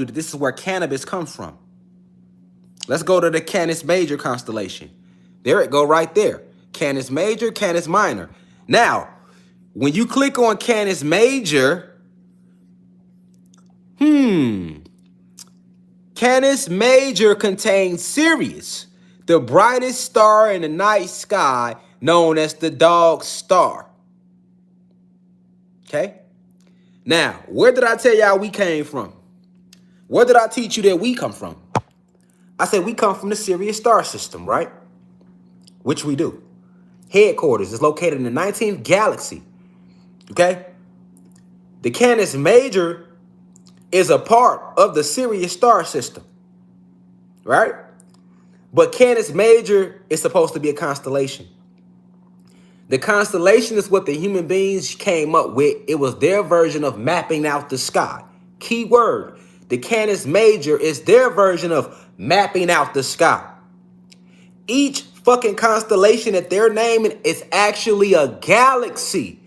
this is where cannabis comes from. Let's go to the Canis Major constellation. There it go right there. Canis Major, Canis Minor. Now, when you click on Canis Major, Canis Major contains Sirius, the brightest star in the night sky, known as the dog star. Okay? Now, where did I tell y'all we came from? Where did I teach you that we come from? I said we come from the Sirius star system, right? Which we do. Headquarters is located in the 19th galaxy. Okay? The Canis Major is a part of the Sirius star system. Right? But Canis Major is supposed to be a constellation. The constellation is what the human beings came up with. It was their version of mapping out the sky. Key word. The Canis Major is their version of mapping out the sky. Each fucking constellation that they're naming is actually a galaxy.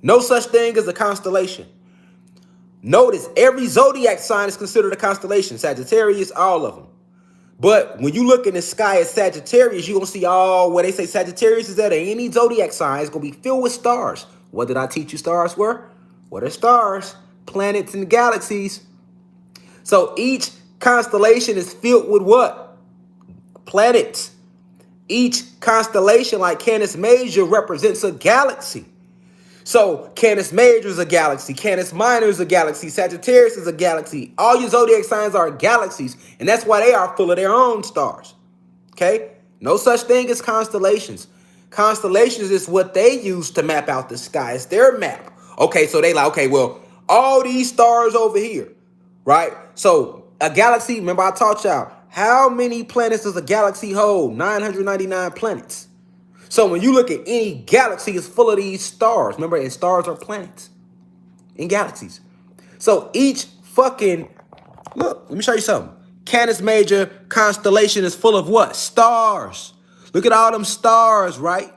No such thing as a constellation. Notice every zodiac sign is considered a constellation. Sagittarius, all of them. But when you look in the sky at Sagittarius, you're going to see all where they say Sagittarius is at any zodiac sign. It's going to be filled with stars. What did I teach you stars were? What are stars? Planets and galaxies. So each constellation is filled with what? Planets. Each constellation, like Canis Major, represents a galaxy. So Canis Major is a galaxy. Canis Minor is a galaxy. Sagittarius is a galaxy. All your zodiac signs are galaxies. And that's why they are full of their own stars. Okay? No such thing as constellations. Constellations is what they use to map out the sky. It's their map. Okay, so they like, okay, well, all these stars over here, right? So a galaxy, remember I taught y'all, how many planets does a galaxy hold? 999 planets. So when you look at any galaxy, it's full of these stars. Remember, and stars are planets in galaxies. So each fucking, look, let me show you something. Canis Major constellation is full of what? Stars. Look at all them stars, right?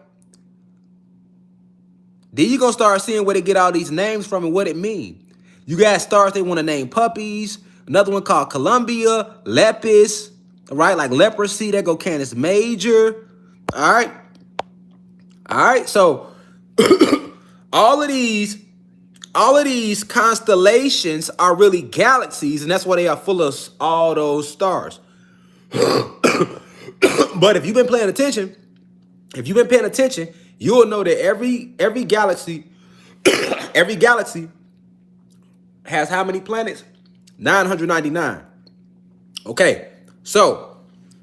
Then you're going to start seeing where they get all these names from and what it means. You got stars they want to name puppies. Another one called Columbia, Lepus, right? Like leprosy, that go Canis Major, all right? All right, so all of these constellations are really galaxies, and that's why they are full of all those stars. But if you've been paying attention, you'll know that every galaxy, every galaxy has how many planets? 999. Okay, so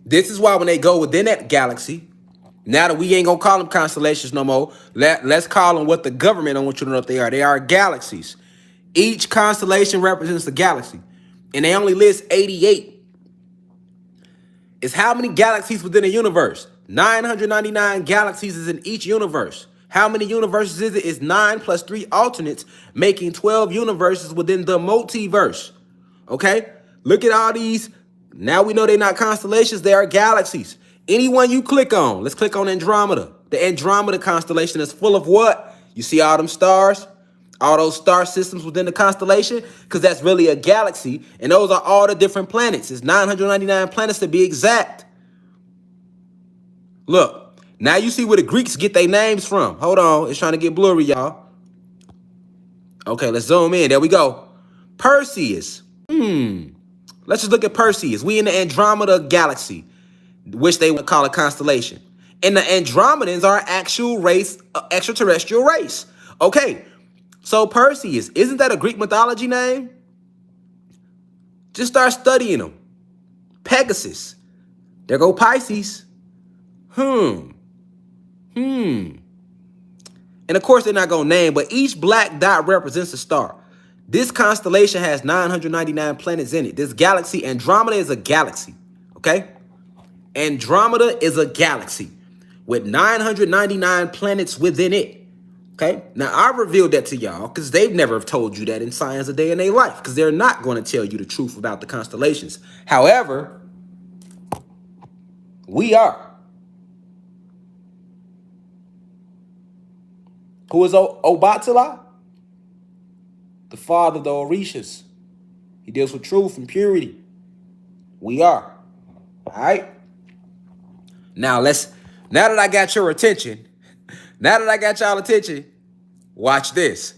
this is why when they go within that galaxy, now that we ain't gonna call them constellations no more, let's call them what the government don't want you to know what they are. They are galaxies. Each constellation represents a galaxy, and they only list 88. It's how many galaxies within a universe? 999 galaxies is in each universe. How many universes is it? It's 9 plus 3 alternates, making 12 universes within the multiverse. Okay? Look at all these. Now we know they're not constellations, they are galaxies. Anyone you click on, let's click on Andromeda. The Andromeda constellation is full of what? You see all them stars? All those star systems within the constellation? Because that's really a galaxy. And those are all the different planets. It's 999 planets to be exact. Look, now you see where the Greeks get their names from. Hold on, it's trying to get blurry, y'all. Okay, let's zoom in. There we go. Perseus. Let's just look at Perseus. We in the Andromeda galaxy, which they would call a constellation. And the Andromedans are an actual race, extraterrestrial race. Okay, so Perseus, isn't that a Greek mythology name? Just start studying them. Pegasus. There go Pisces. And of course, they're not going to name, but each black dot represents a star. This constellation has 999 planets in it. This galaxy, Andromeda, is a galaxy. Okay? Andromeda is a galaxy with 999 planets within it. Okay? Now, I revealed that to y'all because they've never told you that in science a day in their life because they're not going to tell you the truth about the constellations. However, we are. Who is Obatala? The father of the Orishas. He deals with truth and purity. We are. All right? Now that I got your attention, now that I got y'all attention, watch this.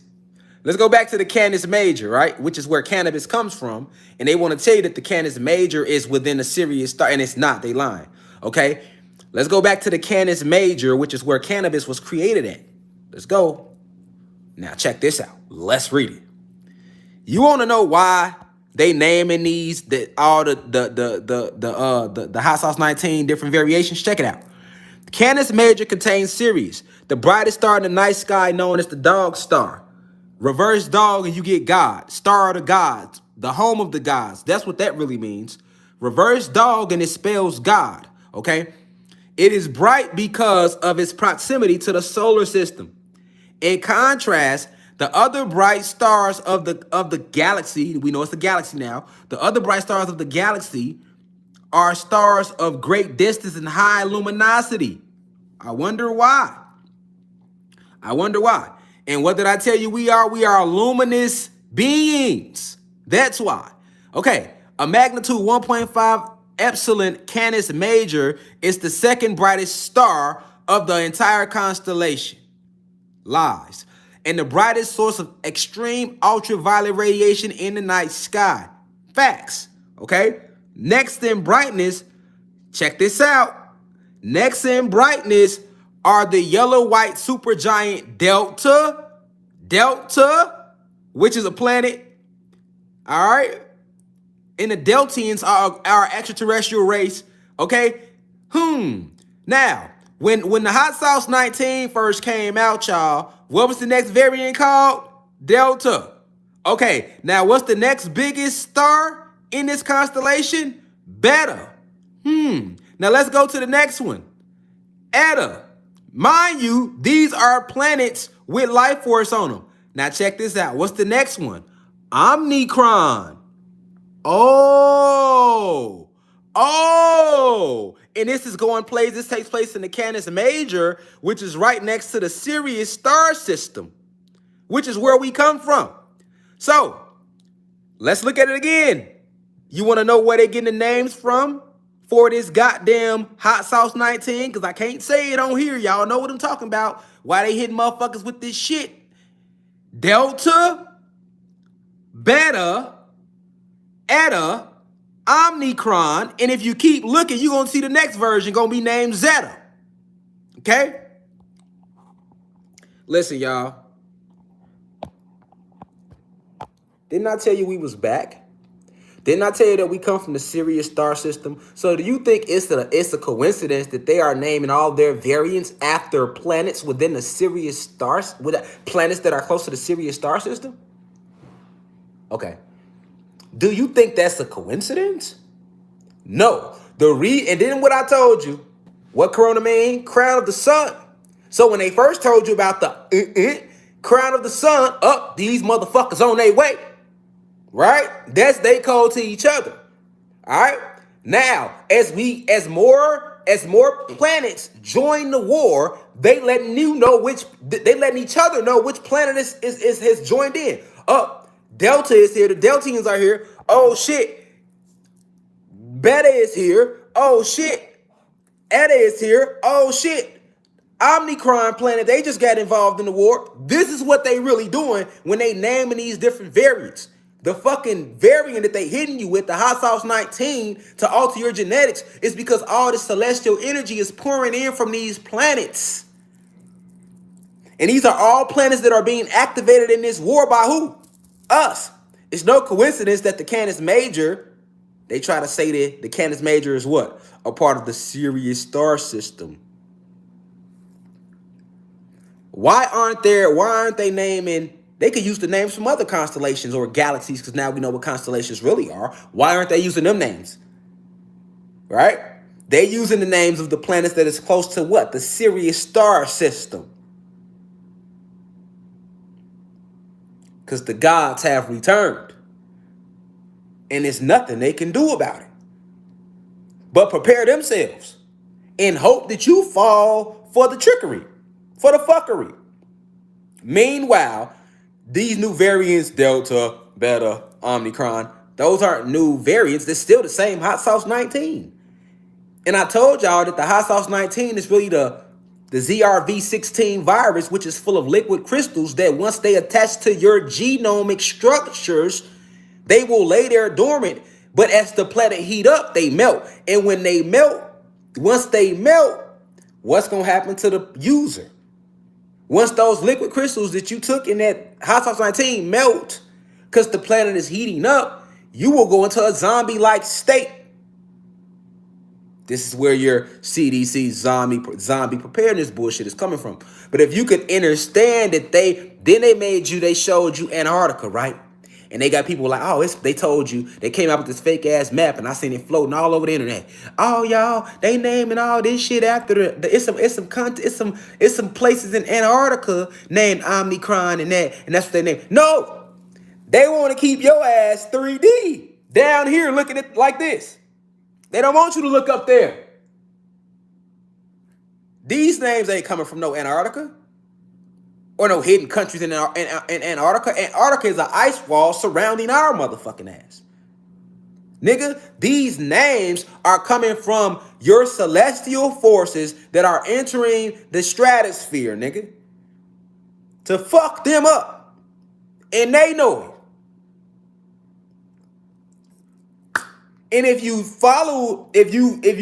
Let's go back to the Canis Major, right? Which is where cannabis comes from. And they want to tell you that the Canis Major is within a Sirius star, and it's not. They lying. Okay? Let's go back to the Canis Major, which is where cannabis was created at. Let's go. Now check this out. Let's read it. You want to know why they naming these all the hot sauce 19 different variations? Check it out. Canis Major contains Sirius, the brightest star in the night sky, known as the dog star. Reverse dog and you get God. Star of the gods, the home of the gods. That's what that really means. Reverse dog and it spells God. Okay. It is bright because of its proximity to the solar system. In contrast, the other bright stars of the galaxy, we know it's the galaxy now, the other bright stars of the galaxy are stars of great distance and high luminosity. I wonder why. And what did I tell you we are? We are luminous beings. That's why. Okay, a magnitude 1.5 epsilon Canis Major is the second brightest star of the entire constellation. Lies. And the brightest source of extreme ultraviolet radiation in the night sky. Facts. Okay? Next in brightness, check this out. Next in brightness are the yellow-white supergiant Delta, which is a planet. All right? And the Deltians are our extraterrestrial race. Okay? Now, when the hot sauce 19 first came out, y'all, what was the next variant called? Delta. Okay, now what's the next biggest star in this constellation? Beta. Now let's go to the next one. Eta. Mind you, these are planets with life force on them. Now check this out. What's the next one? Omicron. Oh. And this takes place in the Canis Major, which is right next to the Sirius star system, which is where we come from. So, let's look at it again. You want to know where they're getting the names from for this goddamn hot sauce 19? Because I can't say it on here. Y'all know what I'm talking about. Why they hitting motherfuckers with this shit? Delta, Beta, Eta, Omicron, and if you keep looking, you're going to see the next version going to be named Zeta. Okay? Listen, y'all. Didn't I tell you we was back? Didn't I tell you that we come from the Sirius star system? So do you think it's a coincidence that they are naming all their variants after planets within the Sirius stars, with planets that are close to the Sirius star system? Okay. Do you think that's a coincidence? No. And then what I told you, what corona mean? Crown of the sun. So when they first told you about the crown of the sun, these motherfuckers on their way. Right? That's they code to each other. All right? Now, as more planets join the war, they letting each other know which planet has joined in. Delta is here. The Deltians are here. Oh, shit. Beta is here. Oh, shit. Eta is here. Oh, shit. Omicron planet, they just got involved in the war. This is what they really doing when they naming these different variants. The fucking variant that they hitting you with, the hot sauce 19, to alter your genetics, is because all this celestial energy is pouring in from these planets. And these are all planets that are being activated in this war by who? Us. It's no coincidence that the Canis Major, they try to say that the Canis Major is what? A part of the Sirius star system. Why aren't they naming, they could use the names from other constellations or galaxies, because now we know what constellations really are. Why aren't they using them names? Right? They're using the names of the planets that is close to what? The Sirius star system. Because the gods have returned. And there's nothing they can do about it. But prepare themselves and hope that you fall for the trickery, for the fuckery. Meanwhile, these new variants, Delta, Beta, Omicron, Those aren't new variants. They're still the same hot sauce 19. And I told y'all that the hot sauce 19 is really the ZRV16 virus, which is full of liquid crystals that once they attach to your genomic structures, they will lay there dormant. But as the planet heat up, they melt. And when they melt, once they melt, what's going to happen to the user? Once those liquid crystals that you took in that hot sauce 19 melt, because the planet is heating up, you will go into a zombie-like state. This is where your CDC zombie preparedness bullshit is coming from. But if you could understand that they showed you Antarctica, right? And they got people like, oh, they told you, they came out with this fake ass map, and I seen it floating all over the internet. Oh, y'all, they naming all this shit after it's some places in Antarctica named Omicron and that's what they named. No, they want to keep your ass 3D down here looking at it like this. They don't want you to look up there. These names ain't coming from no Antarctica or no hidden countries in Antarctica. Antarctica is an ice wall surrounding our motherfucking ass. Nigga, these names are coming from your celestial forces that are entering the stratosphere, nigga, to fuck them up. And they know it. And if you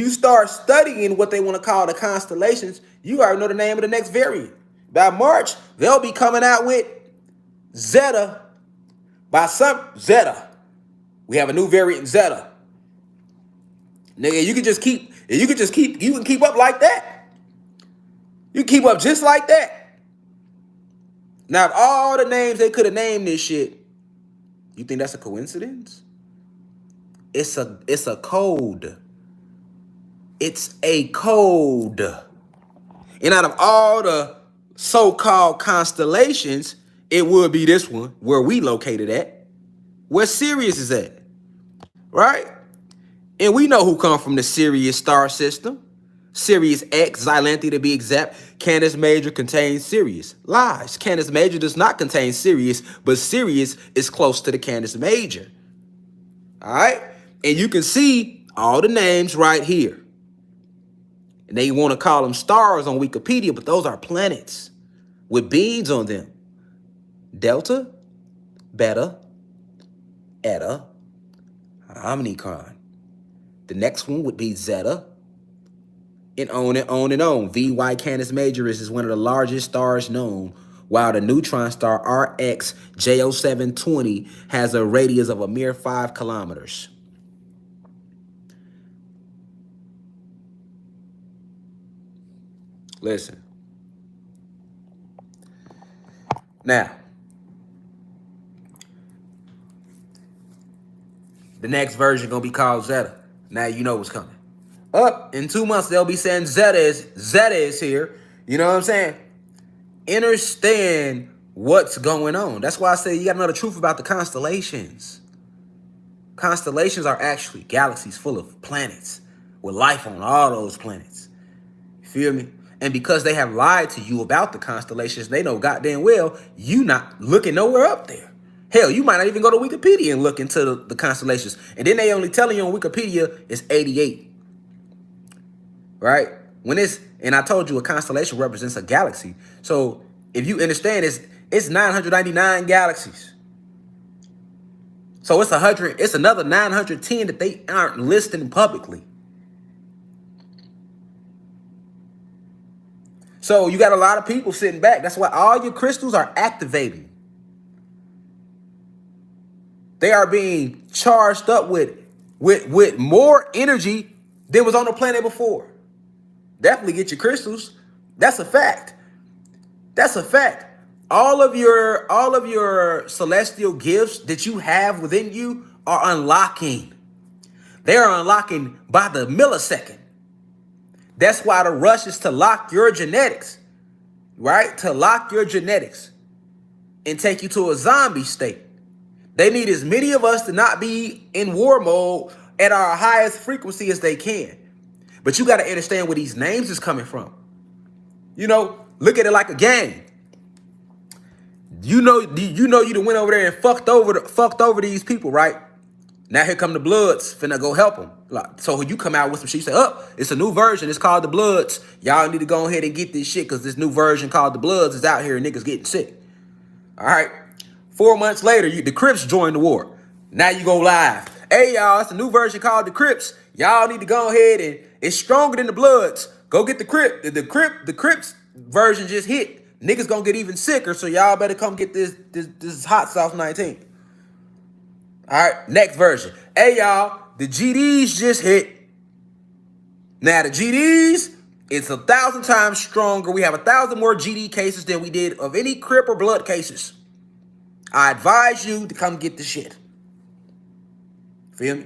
start studying what they want to call the constellations, you already know the name of the next variant. By March, they'll be coming out with Zeta. Zeta. We have a new variant, Zeta. Nigga, you can keep up like that. You keep up just like that. Now, of all the names they could have named this shit, you think that's a coincidence? It's a code. It's a code. And out of all the so-called constellations, it would be this one where we located at, where Sirius is at, right? And we know who come from the Sirius star system. Sirius X, Xylanthe to be exact. Canis Major contains Sirius. Lies. Canis Major does not contain Sirius, but Sirius is close to the Canis Major. All right? And you can see all the names right here. And they want to call them stars on Wikipedia, but those are planets with beads on them. Delta, Beta, Eta, Omicron. The next one would be Zeta, and on and on and on. VY Canis Majoris is one of the largest stars known, while the neutron star RX J0720 has a radius of a mere 5 kilometers. Listen. Now, the next version gonna be called Zeta. Now you know what's coming. Up in 2 months, they'll be saying Zeta is here. You know what I'm saying? Understand what's going on. That's why I say you gotta know the truth about the constellations. Constellations are actually galaxies full of planets with life on all those planets. You feel me? And because they have lied to you about the constellations, they know goddamn well you not looking nowhere up there. Hell, you might not even go to Wikipedia and look into the constellations. And then they only telling you on Wikipedia it's 88. Right? And I told you a constellation represents a galaxy. So if you understand, it's 999 galaxies. So it's another 910 that they aren't listing publicly. So you got a lot of people sitting back. That's why all your crystals are activating. They are being charged up with more energy than was on the planet before. Definitely get your crystals. That's a fact. That's a fact. All of your celestial gifts that you have within you are unlocking. They are unlocking by the millisecond. That's why the rush is to lock your genetics, right? To lock your genetics and take you to a zombie state. They need as many of us to not be in war mode at our highest frequency as they can. But you got to understand where these names is coming from. You know, look at it like a game. You know you done went over there and fucked over these people, right? Now here come the Bloods, finna go help them. Like, so you come out with some shit, you say, oh, it's a new version, it's called the Bloods. Y'all need to go ahead and get this shit because this new version called the Bloods is out here and niggas getting sick. All right. 4 months later, the Crips joined the war. Now you go live. Hey, y'all, it's a new version called the Crips. Y'all need to go ahead and it's stronger than the Bloods. Go get the Crip. The Crips version just hit. Niggas gonna get even sicker, so y'all better come get this hot sauce 19. All right, next version. Hey, y'all, the GDs just hit. Now, the GDs, it's 1,000 times stronger. We have 1,000 more GD cases than we did of any Crip or Blood cases. I advise you to come get the shit. Feel me?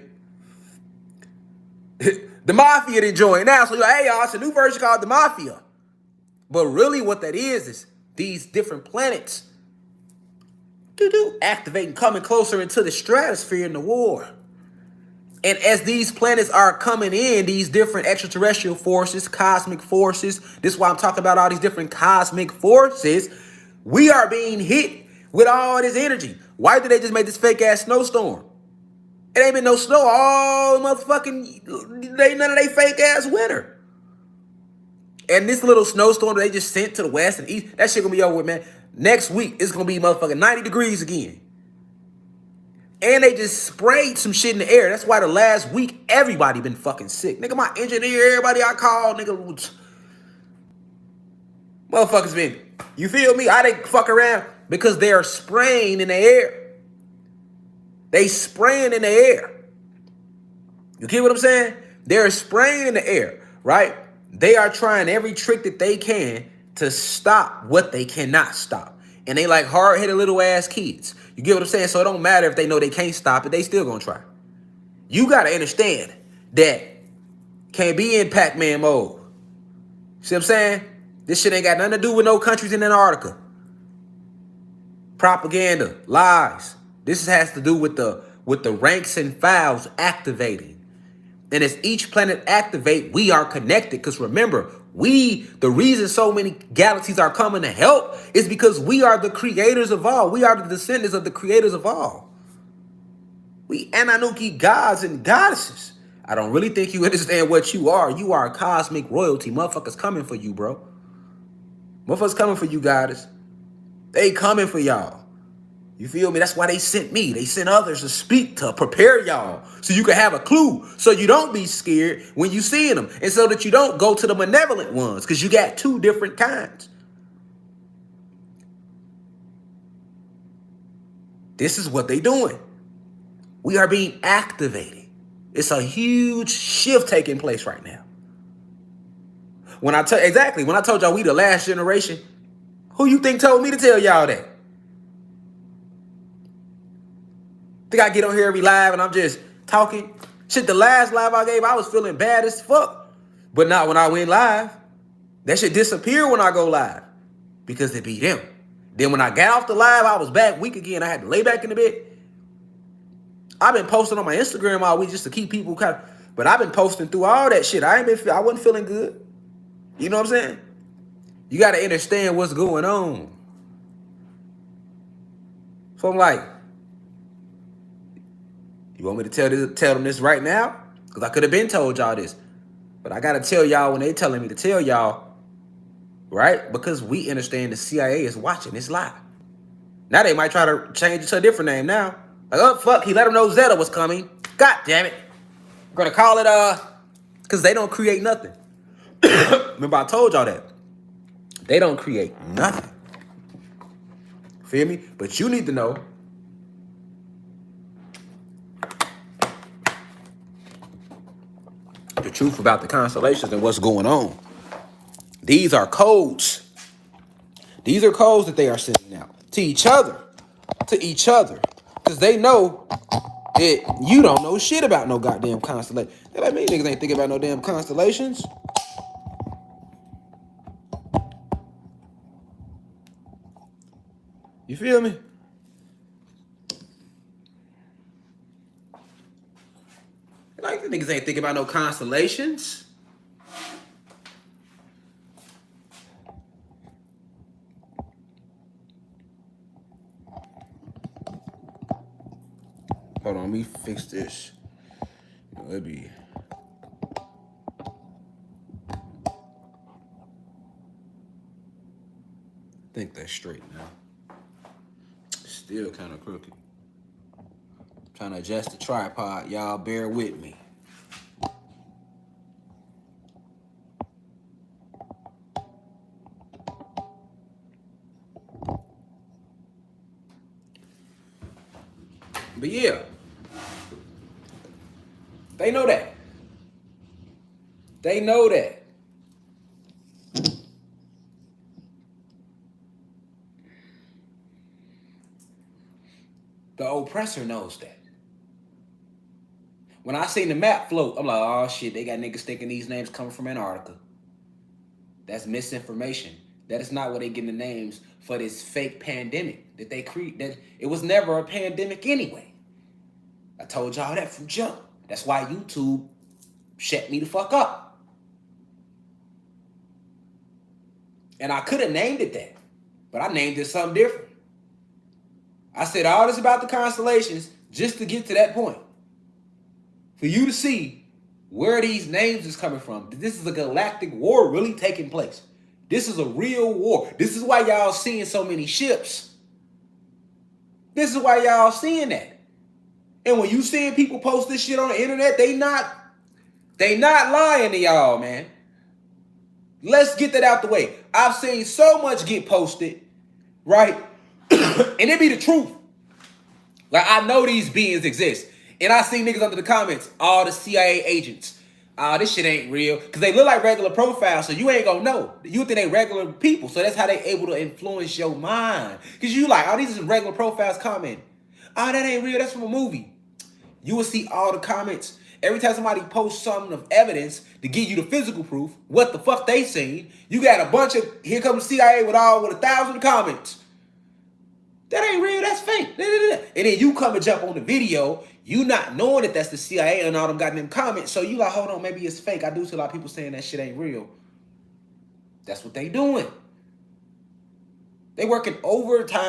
The Mafia didn't join now. So you're like, hey, y'all, it's a new version called the Mafia. But really what that is these different planets activating, coming closer into the stratosphere in the war. And as these planets are coming in, these different extraterrestrial forces, cosmic forces, this is why I'm talking about all these different cosmic forces, we are being hit with all this energy. Why did they just make this fake ass snowstorm? It ain't been no snow all motherfucking, none of they fake ass winter. And this little snowstorm that they just sent to the west and east, that shit gonna be over with, man. Next week, it's gonna be motherfucking 90 degrees again. And they just sprayed some shit in the air. That's why the last week, everybody been fucking sick. Nigga, my engineer, everybody I called, nigga, motherfuckers been, you feel me? I didn't fuck around because they're spraying in the air. They spraying in the air. You get what I'm saying? They're spraying in the air, right? They are trying every trick that they can to stop what they cannot stop. And they like hard-headed little ass kids. You get what I'm saying? So it don't matter if they know they can't stop it, they still gonna try. You gotta understand that can't be in Pac-Man mode. See what I'm saying? This shit ain't got nothing to do with no countries in Antarctica. Propaganda, lies. This has to do with the ranks and files activating. And as each planet activate, we are connected. Because remember, the reason so many galaxies are coming to help is because we are the creators of all. We are the descendants of the creators of all. We Anunnaki gods and goddesses. I don't really think you understand what you are. You are cosmic royalty. Motherfuckers coming for you, bro. Motherfuckers coming for you, goddess. They coming for y'all. You feel me? That's why they sent me. They sent others to speak, to prepare y'all so you can have a clue, so you don't be scared when you see them, and so that you don't go to the malevolent ones, because you got two different kinds. This is what they doing. We are being activated. It's a huge shift taking place right now. When I told y'all we the last generation, who you think told me to tell y'all that? Think I get on here every live and I'm just talking? Shit, the last live I gave, I was feeling bad as fuck. But not when I went live. That shit disappeared when I go live. Because it be them. Then when I got off the live, I was back weak again. I had to lay back in the bed. I've been posting on my Instagram all week just to keep people kind of, but I've been posting through all that shit. I wasn't feeling good. You know what I'm saying? You got to understand what's going on. So I'm like, you want me to tell them this right now? Because I could have been told y'all this. But I got to tell y'all when they telling me to tell y'all, right? Because we understand the CIA is watching this live. Now they might try to change it to a different name now. Like, oh, fuck, he let them know Zeta was coming. God damn it. We're going to call it, because they don't create nothing. Remember, I told y'all that. They don't create nothing. Feel me? But you need to know the truth about the constellations and what's going on. These are codes. These are codes that they are sending out to each other. Because they know that you don't know shit about no goddamn constellation. They like me, niggas ain't thinking about no damn constellations. You feel me? Like, the niggas ain't thinking about no constellations. Hold on let me fix this. Let me. I think that's straight now. Still kind of crooked. Trying to adjust the tripod. Y'all bear with me. But yeah, they know that. They know that. The oppressor knows that. When I seen the map float, I'm like, oh shit, they got niggas thinking these names coming from Antarctica. That's misinformation. That is not where they getting the names for this fake pandemic that they create. That it was never a pandemic anyway. I told y'all that from jump. That's why YouTube shut me the fuck up. And I could have named it that, but I named it something different. I said all this about the constellations just to get to that point. For you to see where these names is coming from. This is a galactic war really taking place. This is a real war. This is why y'all seeing so many ships. This is why y'all seeing that. And when you seeing people post this shit on the internet, they not lying to y'all, man. Let's get that out the way. I've seen so much get posted, right? And it be the truth. Like, I know these beings exist. And I see niggas under the comments, all the CIA agents. This shit ain't real. Because they look like regular profiles, so you ain't gonna know. You think they regular people, so that's how they able to influence your mind. Because you like, these is regular profiles commenting. That ain't real, that's from a movie. You will see all the comments. Every time somebody posts something of evidence to give you the physical proof, what the fuck they seen, you got a bunch of, here comes the CIA with 1,000 comments. That ain't real, that's fake. And then you come and jump on the video, you not knowing that that's the CIA and all them goddamn comments. So you like, hold on, maybe it's fake. I do see a lot of people saying that shit ain't real. That's what they doing. They working overtime.